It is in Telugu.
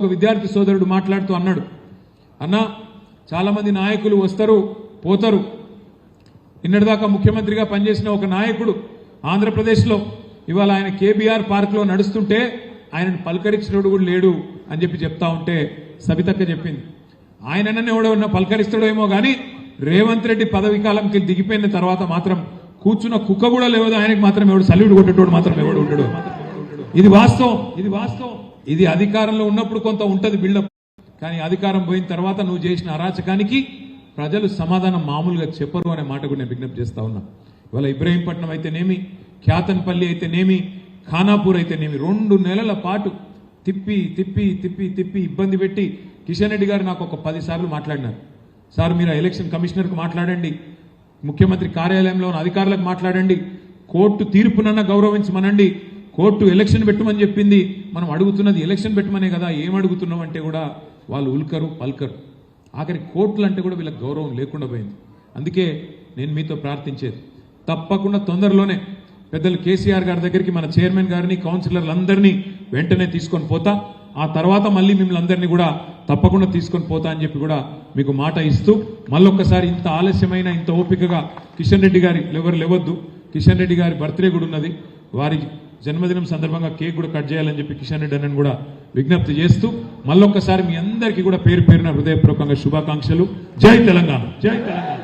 ఒక విద్యార్థి సోదరుడు మాట్లాడుతూ అన్నాడు, అన్న చాలా మంది నాయకులు వస్తారు పోతారు. నిన్నటిదాకా ముఖ్యమంత్రిగా పనిచేసిన ఒక నాయకుడు ఆంధ్రప్రదేశ్లో ఇవాళ ఆయన కేబీఆర్ పార్క్లో నడుస్తుంటే ఆయనను పలకరించినోడు కూడా లేడు అని చెప్తా ఉంటే సబితక్క చెప్పింది. ఆయననే ఎవడన్నా పలకరిస్తాడేమో కానీ రేవంత్ రెడ్డి పదవి కాలంకి దిగిపోయిన తర్వాత మాత్రం కూర్చున్న కుక్క కూడా లేవదు, ఆయనకు మాత్రం ఎవడు సల్యూట్ కొట్టేటోడు మాత్రం ఎవడు ఉంటాడు. ఇది వాస్తవం. ఇది అధికారంలో ఉన్నప్పుడు కొంత ఉంటది బిల్డప్, కానీ అధికారం పోయిన తర్వాత నువ్వు చేసిన అరాచకానికి ప్రజలు సమాధానం మామూలుగా చెప్పరు అనే మాట కూడా నేను విజ్ఞప్తి చేస్తా ఉన్నా. ఇవాళ ఇబ్రహీంపట్నం అయితేనేమి, ఖ్యాతన్పల్లి అయితేనేమి, ఖానాపూర్ అయితేనేమి 2 నెలల పాటు తిప్పి తిప్పి తిప్పి తిప్పి ఇబ్బంది పెట్టి కిషన్ రెడ్డి గారు నాకు ఒక 10 సార్లు మాట్లాడినారు. సార్ మీరు ఎలక్షన్ కమిషనర్కు మాట్లాడండి, ముఖ్యమంత్రి కార్యాలయంలో ఉన్న అధికారులకు మాట్లాడండి, కోర్టు తీర్పునన్నా గౌరవించమనండి, కోర్టు ఎలక్షన్ పెట్టమని చెప్పింది, మనం అడుగుతున్నది ఎలక్షన్ పెట్టమనే కదా, ఏం అడుగుతున్నాం అంటే కూడా వాళ్ళు ఉల్కరు పల్కరు. ఆఖరి కోర్టులు అంటే కూడా వీళ్ళకి గౌరవం లేకుండా పోయింది. అందుకే నేను మీతో ప్రార్థించేది, తప్పకుండా తొందరలోనే పెద్దలు కేసీఆర్ గారి దగ్గరికి మన చైర్మన్ గారిని కౌన్సిలర్లందరినీ వెంటనే తీసుకొని పోతా, ఆ తర్వాత మళ్ళీ మిమ్మల్ని అందరినీ కూడా తప్పకుండా తీసుకొని పోతా అని చెప్పి కూడా మీకు మాట ఇస్తూ, మళ్ళొక్కసారి ఇంత ఆలస్యమైన ఇంత ఓపికగా కిషన్ రెడ్డి గారి ఎవరు లేవద్దు, కిషన్ రెడ్డి గారి బర్త్డే కూడా ఉన్నది, వారి జన్మదినం సందర్భంగా కేక్ కూడా కట్ చేయాలని చెప్పి కిషన్ రెడ్డి అని కూడా విజ్ఞప్తి చేస్తూ మళ్ళొక్కసారి మీ అందరికీ కూడా పేరు పేరున హృదయపూర్వకంగా శుభాకాంక్షలు. జై తెలంగాణ, జై తెలంగాణ.